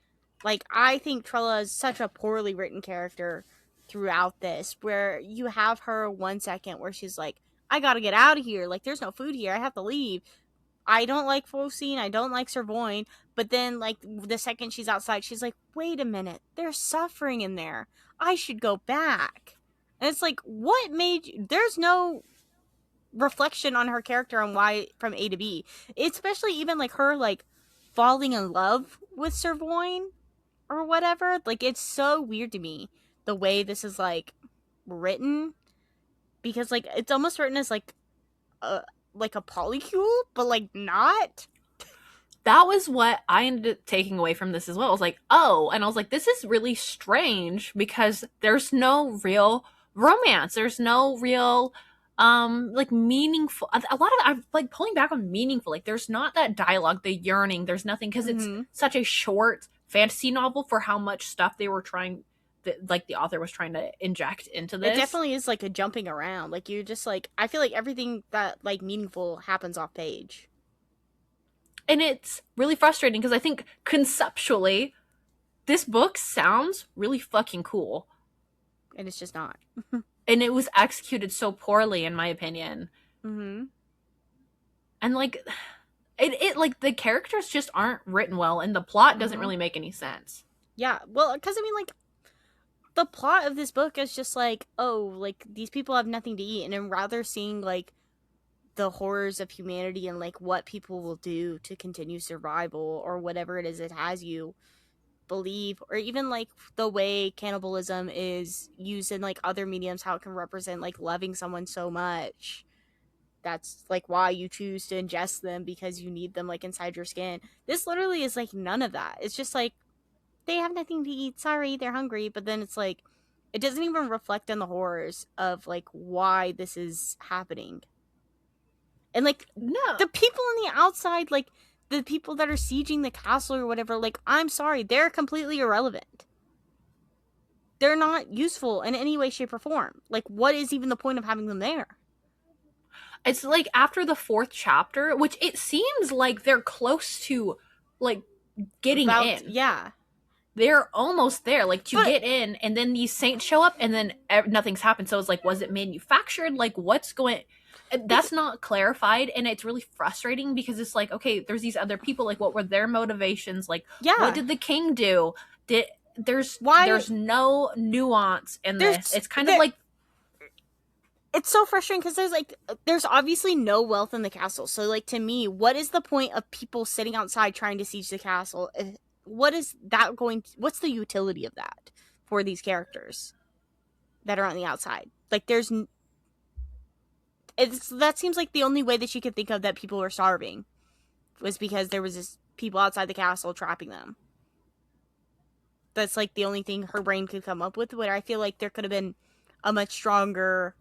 S2: Like I think Trella is such a poorly written character throughout this, where you have her 1 second where she's like, I gotta get out of here, like there's no food here, I have to leave. I don't like Focine, I don't like Servoin, but then like the second she's outside, she's like, wait a minute, there's suffering in there, I should go back. And it's like, what made you? There's no reflection on her character on why from A to B. Especially even like her like falling in love with Servoin or whatever. Like it's so weird to me the way this is like written, because like it's almost written as like a polycule, but like not.
S1: That was what I ended up taking away from this as well. I was like, oh, and I was like, this is really strange because there's no real romance. There's no real like meaningful, a lot of, I'm like pulling back on meaningful, like there's not that dialogue, the yearning, there's nothing, because it's such a short fantasy novel for how much stuff they were trying, like the author was trying to inject into this.
S2: It definitely is like a jumping around, like you're just like, I feel like everything that like meaningful happens off page,
S1: and it's really frustrating because I think conceptually this book sounds really fucking cool,
S2: and it's just not.
S1: And it was executed so poorly, in my opinion.
S2: And
S1: like, it like the characters just aren't written well, and the plot doesn't really make any sense.
S2: Yeah, well, because I mean, like, the plot of this book is just like, oh, like these people have nothing to eat, and then rather seeing like the horrors of humanity and like what people will do to continue survival or whatever it is it has you believe, or even like the way cannibalism is used in like other mediums, how it can represent like loving someone so much that's like why you choose to ingest them, because you need them like inside your skin. This literally is like none of that. It's just like they have nothing to eat, sorry, they're hungry, but then it's like it doesn't even reflect on the horrors of like why this is happening. And like
S1: no,
S2: the people on the outside, like the people that are sieging the castle or whatever, like, I'm sorry, they're completely irrelevant. They're not useful in any way, shape, or form. Like, what is even the point of having them there?
S1: It's like after the 4th chapter, which it seems like they're close to, like, getting in.
S2: Yeah.
S1: They're almost there, like, to get in, and then these saints show up, and then nothing's happened. So it's like, was it manufactured? Like, what's going... That's not clarified, and it's really frustrating because it's like, okay, there's these other people, like what were their motivations, like what did the king do, there's no nuance in this. It's kind of like
S2: it's so frustrating because there's obviously no wealth in the castle. So like, to me, what is the point of people sitting outside trying to siege the castle? What is that what's the utility of that for these characters that are on the outside? Like, that seems like the only way that she could think of that people were starving was because there was this people outside the castle trapping them. That's like the only thing her brain could come up with, where I feel like there could have been a much stronger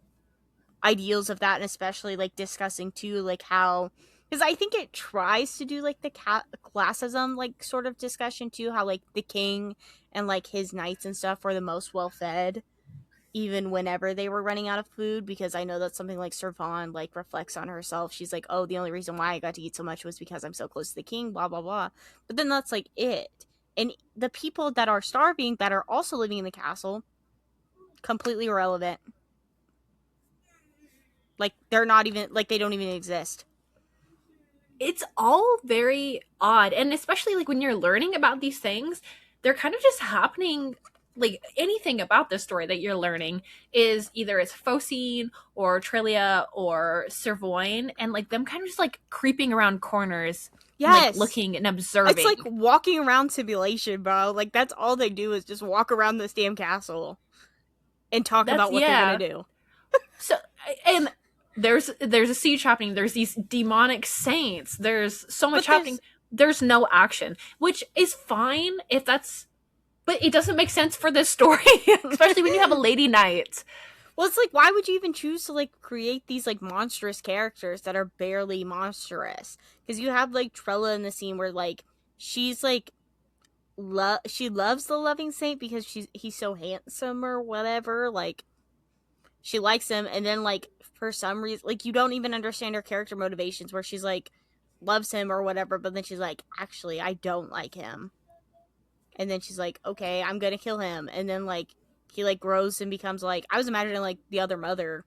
S2: ideals of that, and especially like discussing too like how, because I think it tries to do like the classism like sort of discussion too, how like the king and like his knights and stuff were the most well fed even whenever they were running out of food, because I know that's something like Servon like reflects on herself. She's like, oh, the only reason why I got to eat so much was because I'm so close to the king, blah blah blah. But then that's like it. And the people that are starving that are also living in the castle, completely irrelevant. Like, they're not even, like, they don't even exist.
S1: It's all very odd, and especially like when you're learning about these things, they're kind of just happening. Like anything about this story that you're learning is either it's Focine or Trillia or Servoine, and like them kind of just like creeping around corners,
S2: Yes.
S1: like looking and observing.
S2: It's like walking around simulation, bro. Like, that's all they do is just walk around this damn castle and talk about what they're gonna do.
S1: So, and there's a siege happening. There's these demonic saints. There's so much happening. There's no action, which is fine if that's, but it doesn't make sense for this story, especially when you have a lady knight.
S2: Well, it's like, why would you even choose to like create these like monstrous characters that are barely monstrous? Because you have like Trella in the scene where like she's like she loves the loving saint because he's so handsome or whatever. Like, she likes him, and then like for some reason, like, you don't even understand her character motivations, where she's like loves him or whatever, but then she's like, actually, I don't like him. And then she's like, okay, I'm gonna kill him. And then like he like grows and becomes like, I was imagining like the other mother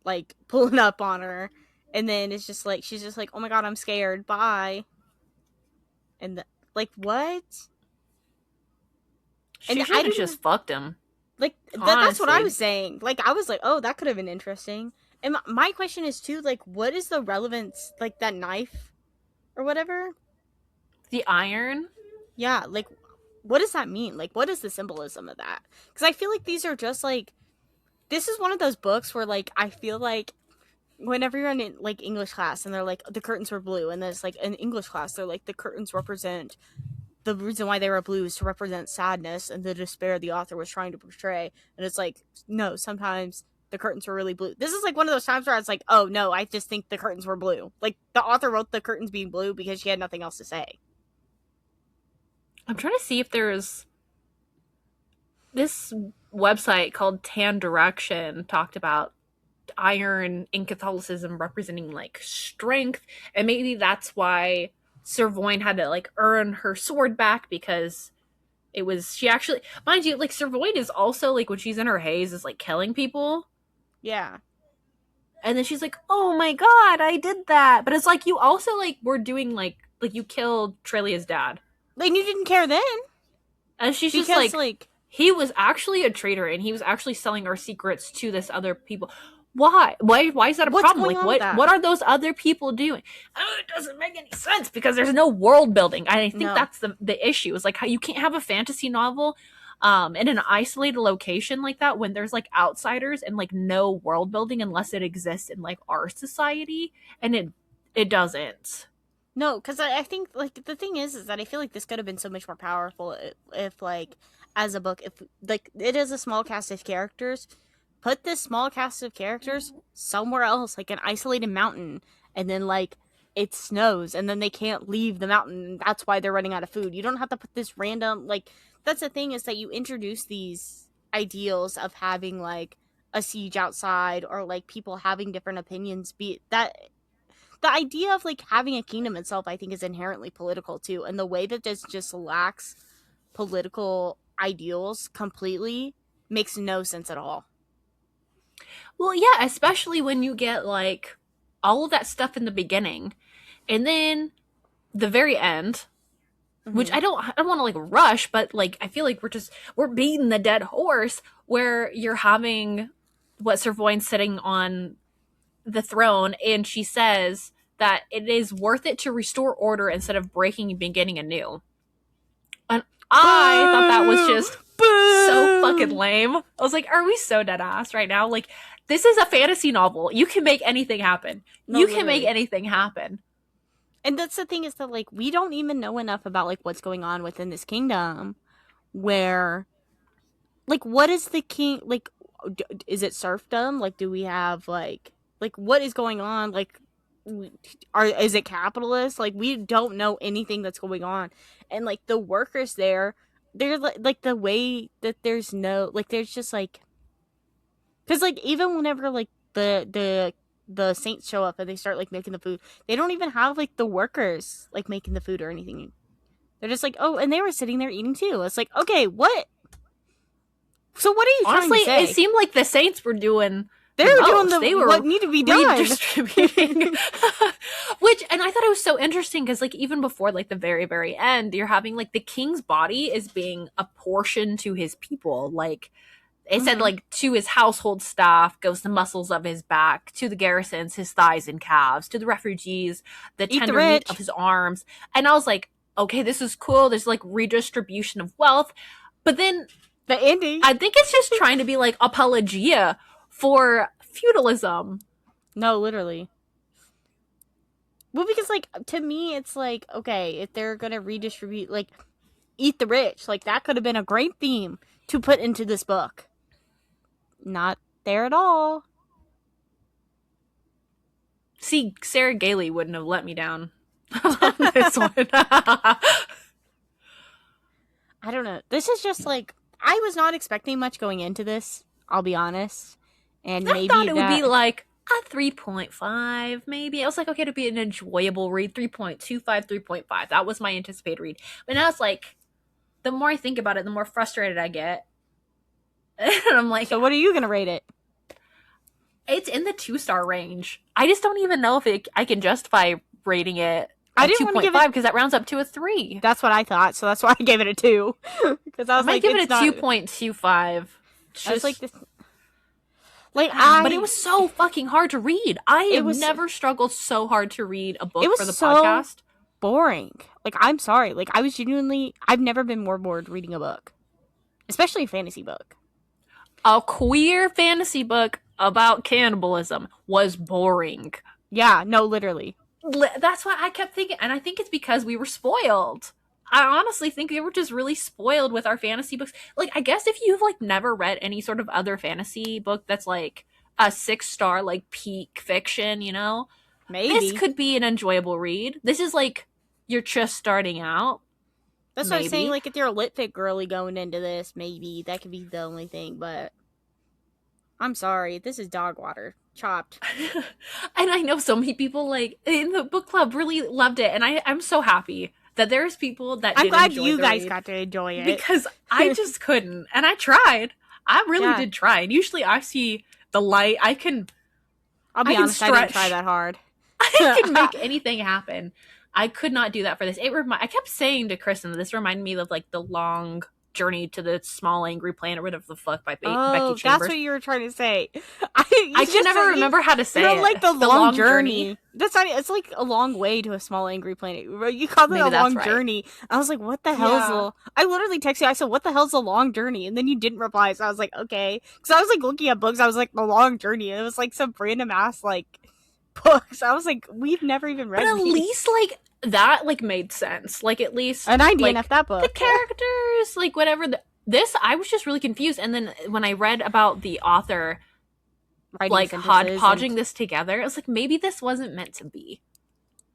S2: like pulling up on her, and then it's just like, she's just like, oh my god, I'm scared, bye. And like, what?
S1: She should have just fucked him.
S2: Like, that's what I was saying. Like, I was like, oh, that could have been interesting. And my question is too, like, what is the relevance, like, that knife or whatever?
S1: The iron?
S2: Yeah, like, what does that mean? Like, what is the symbolism of that? Because I feel like these are just, like, this is one of those books where, like, I feel like whenever you're in, like, English class and they're like, the curtains were blue, and then it's like, in English class, they're like, the curtains represent, the reason why they were blue is to represent sadness and the despair the author was trying to portray. And it's like, no, sometimes the curtains were really blue. This is like one of those times where I was like, oh no, I just think the curtains were blue. Like, the author wrote the curtains being blue because she had nothing else to say.
S1: I'm trying to see if there's this website called Tan Direction talked about iron in Catholicism representing like strength, and maybe that's why Servoine had to like earn her sword back, because it was, she actually, mind you, like Servoine is also like when she's in her haze is like killing people.
S2: Yeah.
S1: And then she's like, oh my god, I did that. But it's like, you also like were doing like you killed Trillia's dad.
S2: Like, you didn't care then.
S1: And she's
S2: because,
S1: just like, he was actually a traitor and he was actually selling our secrets to this other people. Why is that a problem? Like, what are those other people doing? Oh, it doesn't make any sense because there's no world building. I think that's the issue, is like how you can't have a fantasy novel in an isolated location like that when there's like outsiders and like no world building unless it exists in like our society, and it doesn't.
S2: No, because I think, like, the thing is that I feel like this could have been so much more powerful if like, as a book, if, like, it is a small cast of characters, put this small cast of characters somewhere else, like an isolated mountain, and then, like, it snows, and then they can't leave the mountain, and that's why they're running out of food. You don't have to put this random, like, that's the thing, is that you introduce these ideals of having, like, a siege outside, or, like, people having different opinions, be that... The idea of, like, having a kingdom itself, I think, is inherently political, too. And the way that this just lacks political ideals completely makes no sense at all.
S1: Well, yeah, especially when you get, like, all of that stuff in the beginning. And then the very end, which I don't want to, like, rush, but, like, I feel like we're beating the dead horse, where you're having Sir Voine's sitting on the throne, and she says that it is worth it to restore order instead of breaking and beginning anew. And I thought that was just so fucking lame. I was like, are we so dead ass right now? Like, this is a fantasy novel. You can make anything happen.
S2: No,
S1: you
S2: literally.
S1: can make anything happen.
S2: And that's the thing, is that, like, we don't even know enough about, like, what's going on within this kingdom, where, like, what is the king, like, is it serfdom? Like, do we have, like, what is going on? Like, is it capitalist? Like, we don't know anything that's going on. And, like, the workers there, they're, like, the way that there's just, like, because, like, even whenever, like, the saints show up and they start, like, making the food, they don't even have, like, the workers, like, making the food or anything. They're just like, oh, and they were sitting there eating too. It's like, okay, what? So what are you trying to say?
S1: Honestly, it seemed like the saints were doing...
S2: They were doing what needed to be done.
S1: Redistributing. Which, and I thought it was so interesting because, like, even before, like, the very, very end, you're having, like, the king's body is being apportioned to his people. Like, it said, like, to his household staff goes the muscles of his back, to the garrisons, his thighs and calves, to the refugees, the tender meat of his arms. And I was like, okay, this is cool. There's, like, redistribution of wealth. But then
S2: the ending,
S1: I think it's just trying to be, like, apologia for feudalism.
S2: No, literally. Well, because, like, to me, it's like, okay, if they're gonna redistribute, like, eat the rich, like, that could have been a great theme to put into this book. Not there at all.
S1: See, Sarah Gailey wouldn't have let me down on this one.
S2: I don't know. This is just, like, I was not expecting much going into this, I'll be honest. And maybe
S1: I thought it would be like a 3.5, maybe. I was like, okay, it'd be an enjoyable read. 3.25, 3.5. That was my anticipated read. But now it's like, the more I think about it, the more frustrated I get. And I'm like...
S2: So what are you going to rate it?
S1: It's in the 2-star range. I just don't even know if I can justify rating it at 2.5 because that rounds up to a 3.
S2: That's what I thought, so that's why I gave it a 2. Because I was
S1: might give it a 2.25.
S2: I was like this...
S1: Like, but it was so fucking hard to read. I have never struggled so hard to read a book for the podcast.
S2: Boring. Like, I'm sorry. Like, I've never been more bored reading a book. Especially a fantasy book.
S1: A queer fantasy book about cannibalism was boring.
S2: Yeah, no, literally.
S1: That's what I kept thinking. And I think it's because we were spoiled. I honestly think we were just really spoiled with our fantasy books. Like, I guess if you've, like, never read any sort of other fantasy book that's, like, a 6-star, like, peak fiction, you know?
S2: Maybe.
S1: This could be an enjoyable read. This is, like, you're just starting out.
S2: That's what I'm saying. Like, if you're a lit pick girly going into this, maybe that could be the only thing. But I'm sorry. This is dog water. Chopped.
S1: And I know so many people, like, in the book club really loved it. And I'm so happy that there's people that
S2: I'm glad you guys got to enjoy it.
S1: Because I just couldn't. And I tried. I really did try. And usually I see the light.
S2: I'll be honest, I didn't try that hard.
S1: I can make anything happen. I could not do that for this. I kept saying to Kristen that this reminded me of, like, the long journey to the small angry planet, whatever the fuck, by Becky Chambers.
S2: That's what you were trying to say.
S1: I can never remember how to say it.
S2: Like the long journey. That's not. It's like a long way to a small angry planet. You called it a long journey. I was like, what the hell's I literally texted you. I said, what the hell's a long journey? And then you didn't reply. So I was like, okay. Because I was like looking at books. I was like, the long journey. And it was like some random ass like books. I was like, we've never even read.
S1: But at least like that like made sense. Like at least
S2: and I DNF'd that book.
S1: The characters, like whatever. This I was just really confused. And then when I read about the author like hodgepodging this together, I was like, maybe this wasn't meant to be.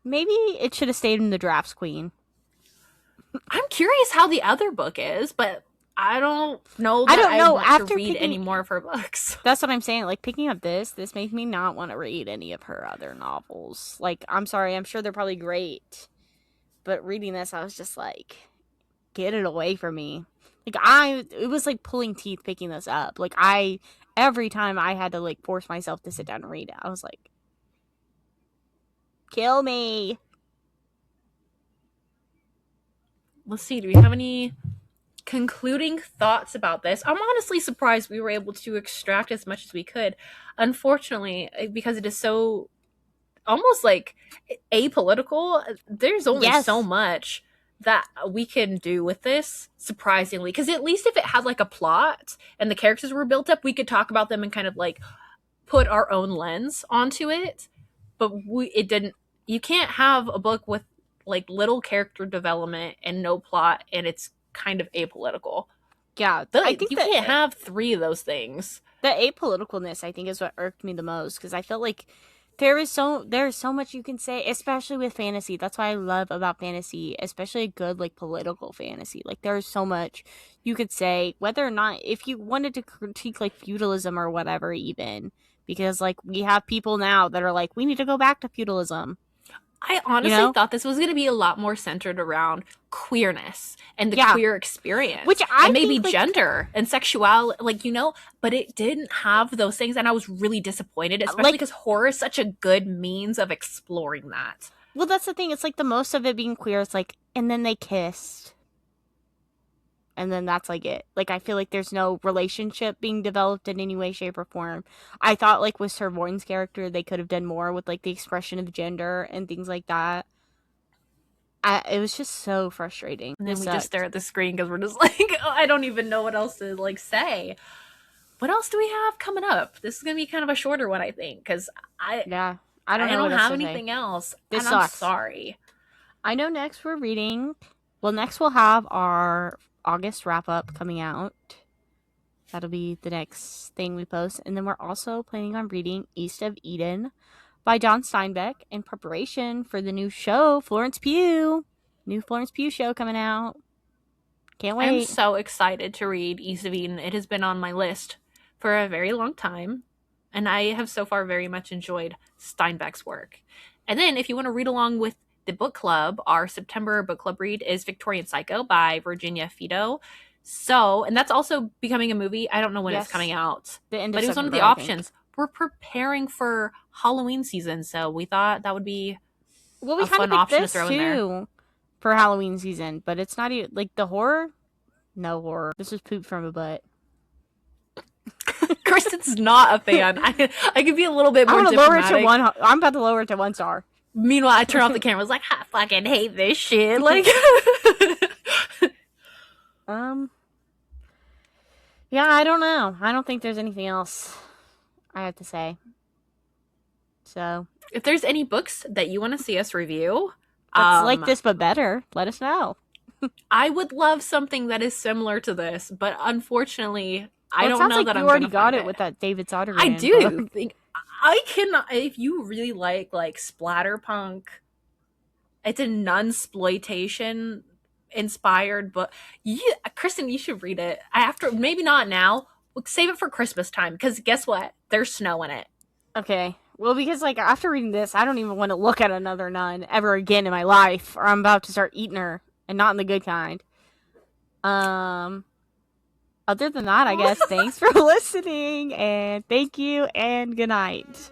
S2: Maybe it should have stayed in the Drafts Queen.
S1: I'm curious how the other book is, but I don't know that I want to read any more of her books.
S2: That's what I'm saying. Like, picking up this made me not want to read any of her other novels. Like, I'm sorry, I'm sure they're probably great. But reading this, I was just like, get it away from me. Like, it was like pulling teeth picking this up. Like, every time I had to, like, force myself to sit down and read it, I was like, kill me.
S1: Let's see, do we have any concluding thoughts about this. I'm honestly surprised we were able to extract as much as we could. Unfortunately, because it is so almost like apolitical, there's only so much that we can do with this, surprisingly. Because at least if it had like a plot and the characters were built up, we could talk about them and kind of like put our own lens onto it. But it didn't. You can't have a book with like little character development and no plot, and it's kind of apolitical.
S2: Yeah,
S1: I think you can't have 3 of those things.
S2: The apoliticalness, I think, is what irked me the most, because I feel like there is so much you can say, especially with fantasy. That's what I love about fantasy, especially a good like political fantasy. Like there's so much you could say, whether or not if you wanted to critique like feudalism or whatever, even because like we have people now that are like, we need to go back to feudalism.
S1: I honestly thought this was going to be a lot more centered around queerness and the queer experience,
S2: which
S1: and maybe gender and sexuality, like, but it didn't have those things, and I was really disappointed, especially because horror is such a good means of exploring that.
S2: Well, that's the thing. It's like the most of it being queer, it's like, and then they kissed. And then that's like it. Like, I feel like there's no relationship being developed in any way, shape, or form. I thought, like, with Sir Voign's character, they could have done more with, like, the expression of gender and things like that. It was just so frustrating.
S1: And then we just stare at the screen because we're just like, oh, I don't even know what else to, like, say. What else do we have coming up? This is going to be kind of a shorter one, I think, because I don't have anything else.
S2: This
S1: sucks. I'm sorry.
S2: I know next we're reading... Well, next we'll have our August wrap-up coming out. That'll be the next thing we post. And then we're also planning on reading East of Eden by John Steinbeck in preparation for the new show, Florence Pugh. New Florence Pugh show coming out. Can't wait.
S1: I'm so excited to read East of Eden. It has been on my list for a very long time. And I have so far very much enjoyed Steinbeck's work. And then if you want to read along with the book club, our September book club read is Victorian Psycho by Virginia Fido. So, and that's also becoming a movie. I don't know when it's coming out,
S2: but
S1: it was one of the options. We're preparing for Halloween season, so we thought that would be
S2: a fun option to throw in there for Halloween season. But it's not even like the horror. No horror. This is poop from a butt.
S1: Kristen's not a fan. I could be a little bit more diplomatic.
S2: I'm about to lower it to 1 star.
S1: Meanwhile, I turn off the camera. I was like, I fucking hate this shit. Like,
S2: yeah, I don't know. I don't think there's anything else I have to say. So,
S1: if there's any books that you want to see us review,
S2: that's like this but better, let us know.
S1: I would love something that is similar to this, but unfortunately, I don't know that I'm going to find it.
S2: You already got it with that David Soderman.
S1: I do think I cannot. If you really like splatterpunk, it's a nunsploitation inspired book. Kristen, you should read it. Maybe not now. We'll save it for Christmas time, because guess what? There's snow in it.
S2: Okay. Well, because after reading this, I don't even want to look at another nun ever again in my life, or I'm about to start eating her, and not in the good kind. Other than that, I guess, thanks for listening, and thank you, and good night.